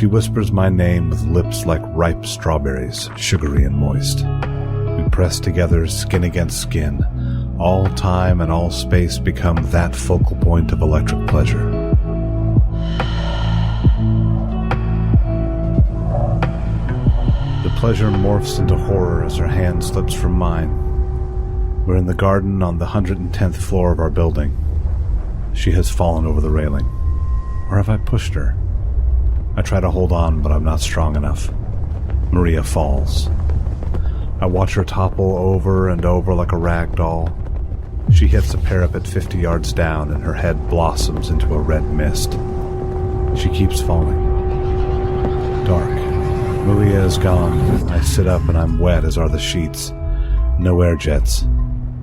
She whispers my name with lips like ripe strawberries, sugary and moist. We press together, skin against skin. All time and all space become that focal point of electric pleasure. The pleasure morphs into horror as her hand slips from mine. We're in the garden on the 110th floor of our building. She has fallen over the railing. Or have I pushed her? I try to hold on, but I'm not strong enough. Maria falls. I watch her topple over and over like a rag doll. She hits a parapet 50 yards down, and her head blossoms into a red mist. She keeps falling. Dark. Maria is gone. I sit up and I'm wet, as are the sheets. No air jets.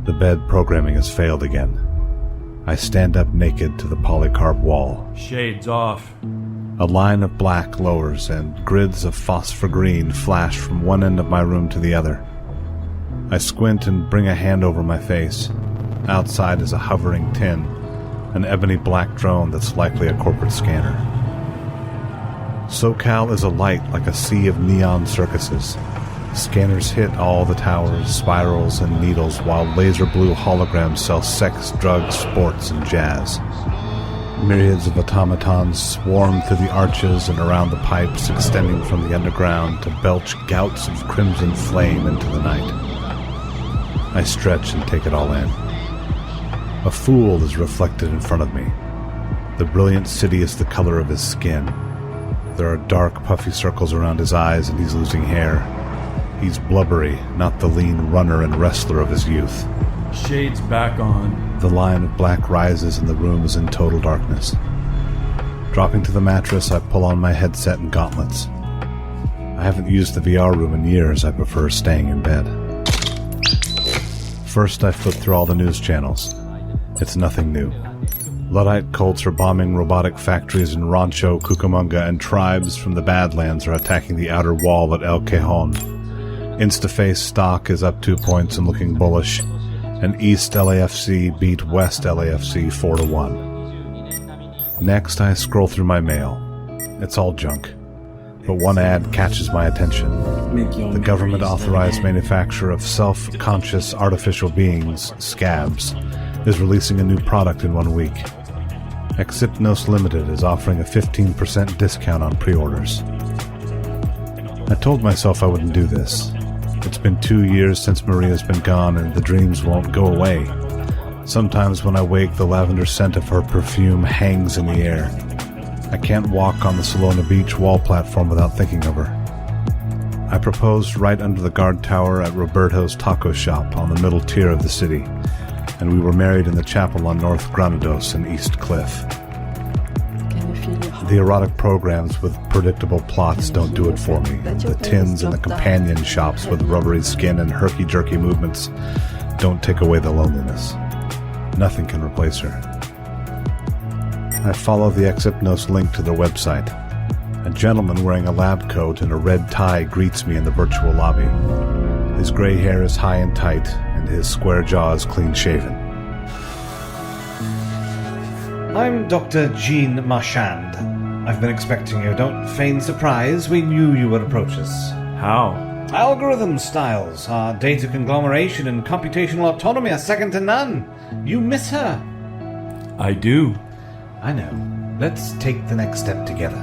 The bed programming has failed again. I stand up naked to the polycarb wall. Shades off. A line of black lowers, and grids of phosphor green flash from one end of my room to the other. I squint and bring a hand over my face. Outside is a hovering tin, an ebony black drone that's likely a corporate scanner. SoCal is alight like a sea of neon circuses. Scanners hit all the towers, spirals, and needles, while laser blue holograms sell sex, drugs, sports, and jazz. Myriads of automatons swarm through the arches and around the pipes extending from the underground to belch gouts of crimson flame into the night. I stretch and take it all in. A fool is reflected in front of me. The brilliant city is the color of his skin. There are dark, puffy circles around his eyes, and he's losing hair. He's blubbery, not the lean runner and wrestler of his youth. Shades back on. The line of black rises and the room is in total darkness. Dropping to the mattress, I pull on my headset and gauntlets. I haven't used the VR room in years. I prefer staying in bed. First, I flip through all the news channels. It's nothing new. Luddite cults are bombing robotic factories in Rancho Cucamonga, and tribes from the Badlands are attacking the outer wall at El Cajon. Instaface stock is up 2 points and looking bullish, and East LAFC beat West LAFC 4-1. Next, I scroll through my mail. It's all junk. But one ad catches my attention. The government-authorized manufacturer of self-conscious artificial beings, Scabs, is releasing a new product in 1 week. Exypnos Limited is offering a 15% discount on pre-orders. I told myself I wouldn't do this. It's been 2 years since Maria's been gone, and the dreams won't go away. Sometimes when I wake, the lavender scent of her perfume hangs in the air. I can't walk on the Salona Beach wall platform without thinking of her. I proposed right under the guard tower at Roberto's taco shop on the middle tier of the city, and we were married in the chapel on North Granados and East Cliff. The erotic programs with predictable plots don't do it for me. The tins and the companion shops with rubbery skin and herky-jerky movements don't take away the loneliness. Nothing can replace her. I follow the Exypnos link to their website. A gentleman wearing a lab coat and a red tie greets me in the virtual lobby. His gray hair is high and tight, and his square jaw is clean-shaven. I'm Dr. Jean Marchand. I've been expecting you. Don't feign surprise. We knew you would approach us. How? Algorithm styles. Our data conglomeration and computational autonomy are second to none. You miss her. I do. I know. Let's take the next step together.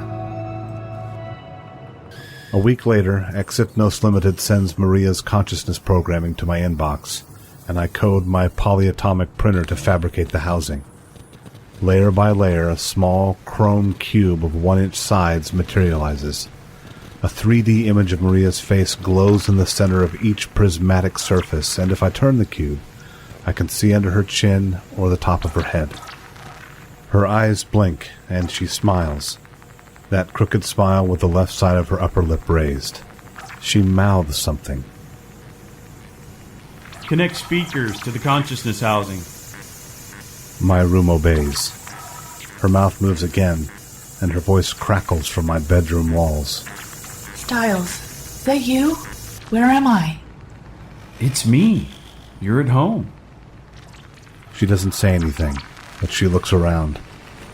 A week later, Exypnos Limited sends Maria's consciousness programming to my inbox, and I code my polyatomic printer to fabricate the housing. Layer by layer, a small chrome cube of 1-inch sides materializes. A 3D image of Maria's face glows in the center of each prismatic surface, and if I turn the cube, I can see under her chin or the top of her head. Her eyes blink, and she smiles. That crooked smile with the left side of her upper lip raised. She mouths something. Connect speakers to the consciousness housing. My room obeys. Her mouth moves again, and her voice crackles from my bedroom walls. Styles, is that you? Where am I? It's me. You're at home. She doesn't say anything, but she looks around.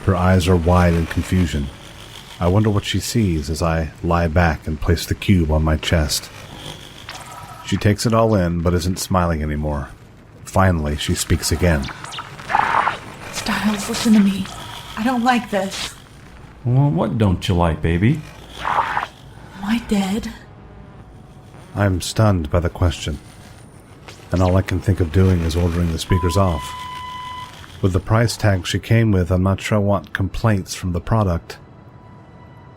Her eyes are wide in confusion. I wonder what she sees as I lie back and place the cube on my chest. She takes it all in, but isn't smiling anymore. Finally, she speaks again. Styles, listen to me. I don't like this. Well, what don't you like, baby? Am I dead? I'm stunned by the question, and all I can think of doing is ordering the speakers off. With the price tag she came with, I'm not sure I want complaints from the product.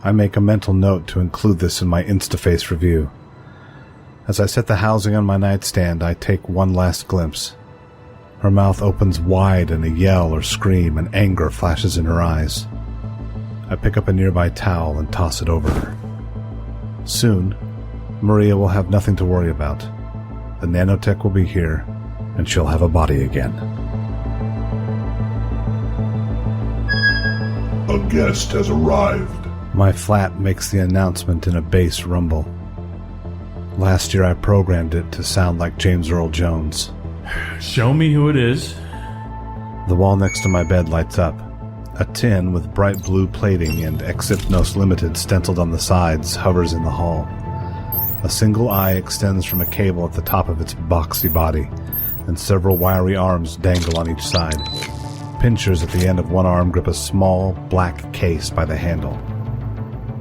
I make a mental note to include this in my Instaface review. As I set the housing on my nightstand, I take one last glimpse. Her mouth opens wide in a yell or scream, and anger flashes in her eyes. I pick up a nearby towel and toss it over her. Soon, Maria will have nothing to worry about. The nanotech will be here, and she'll have a body again. A guest has arrived. My flat makes the announcement in a bass rumble. Last year I programmed it to sound like James Earl Jones. Show me who it is. The wall next to my bed lights up. A tin with bright blue plating and Exypnos Limited stenciled on the sides hovers in the hall. A single eye extends from a cable at the top of its boxy body, and several wiry arms dangle on each side. Pinchers at the end of one arm grip a small, black case by the handle.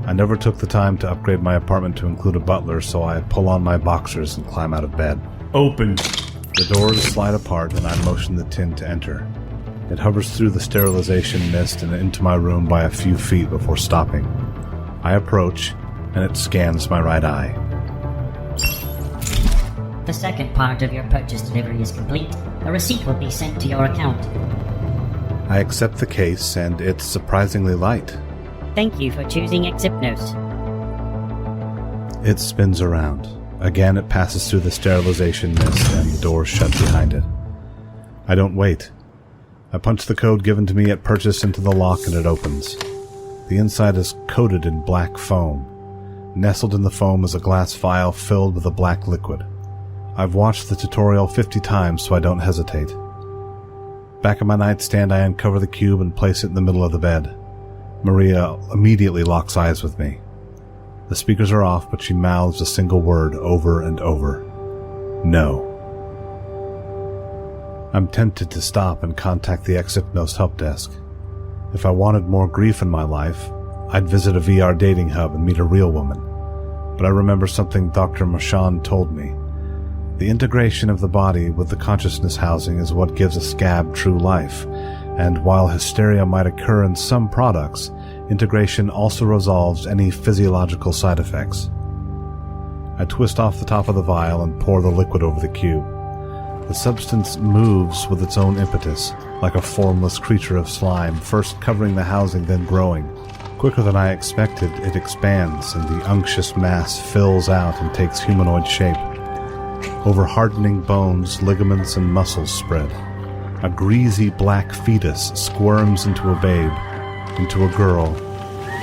I never took the time to upgrade my apartment to include a butler, so I pull on my boxers and climb out of bed. Open. The doors slide apart, and I motion the tin to enter. It hovers through the sterilization mist and into my room by a few feet before stopping. I approach, and it scans my right eye. The second part of your purchase delivery is complete. A receipt will be sent to your account. I accept the case, and it's surprisingly light. Thank you for choosing Exypnos. It spins around. Again, it passes through the sterilization mist, and the doors shut behind it. I don't wait. I punch the code given to me at purchase into the lock, and it opens. The inside is coated in black foam. Nestled in the foam is a glass vial filled with a black liquid. I've watched the tutorial 50 times, so I don't hesitate. Back at my nightstand, I uncover the cube and place it in the middle of the bed. Maria immediately locks eyes with me. The speakers are off, but she mouths a single word over and over. No. I'm tempted to stop and contact the Exypnos help desk. If I wanted more grief in my life, I'd visit a VR dating hub and meet a real woman. But I remember something Dr. Marchand told me. The integration of the body with the consciousness housing is what gives a scab true life, and while hysteria might occur in some products, integration also resolves any physiological side effects. I twist off the top of the vial and pour the liquid over the cube. The substance moves with its own impetus, like a formless creature of slime, first covering the housing, then growing. Quicker than I expected, it expands, and the unctuous mass fills out and takes humanoid shape. Over hardening bones, ligaments, and muscles spread. A greasy black fetus squirms into a babe, into a girl,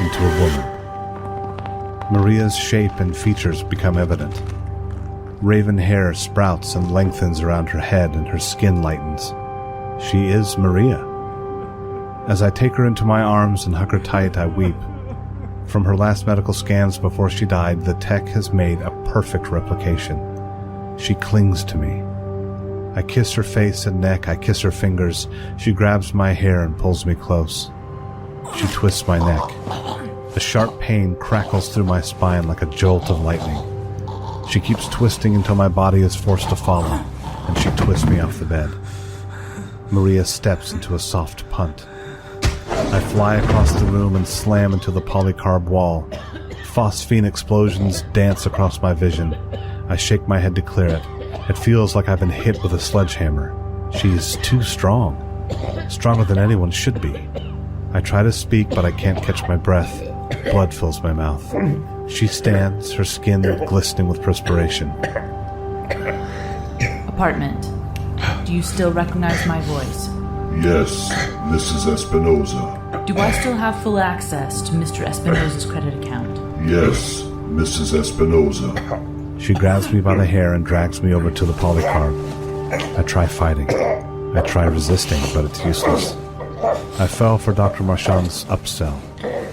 into a woman. Maria's shape and features become evident. Raven hair sprouts and lengthens around her head, and her skin lightens. She is Maria. As I take her into my arms and hug her tight, I weep. From her last medical scans before she died, the tech has made a perfect replication. She clings to me. I kiss her face and neck, I kiss her fingers. She grabs my hair and pulls me close. She twists my neck. A sharp pain crackles through my spine like a jolt of lightning. She keeps twisting until my body is forced to follow, and she twists me off the bed. Maria steps into a soft punt. I fly across the room and slam into the polycarb wall. Phosphine explosions dance across my vision. I shake my head to clear it. It feels like I've been hit with a sledgehammer. She's too strong. Stronger than anyone should be. I try to speak, but I can't catch my breath. Blood fills my mouth. She stands, her skin glistening with perspiration. Apartment. Do you still recognize my voice? Yes, Mrs. Espinosa. Do I still have full access to Mr. Espinosa's credit account? Yes, Mrs. Espinosa. She grabs me by the hair and drags me over to the polycarb. I try fighting. I try resisting, but it's useless. I fell for Dr. Marchand's upsell.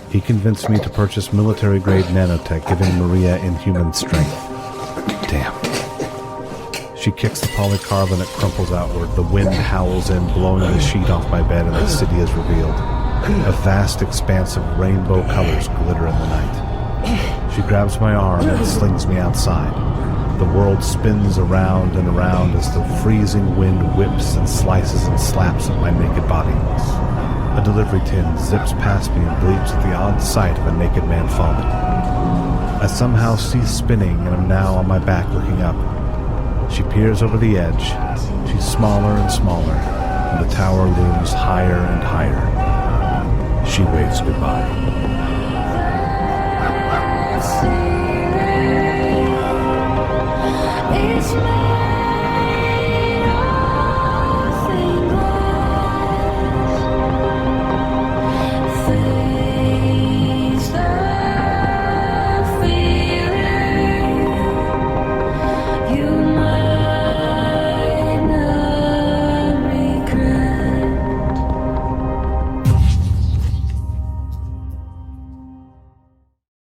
He convinced me to purchase military-grade nanotech, giving Maria inhuman strength. Damn. She kicks the polycarbonate, crumples outward. The wind howls in, blowing the sheet off my bed, and the city is revealed. A vast expanse of rainbow colors glitter in the night. She grabs my arm and slings me outside. The world spins around and around as the freezing wind whips and slices and slaps at my naked body. A delivery tin zips past me and bleeps at the odd sight of a naked man falling. I somehow cease spinning and am now on my back looking up. She peers over the edge. She's smaller and smaller, and the tower looms higher and higher. She waves goodbye.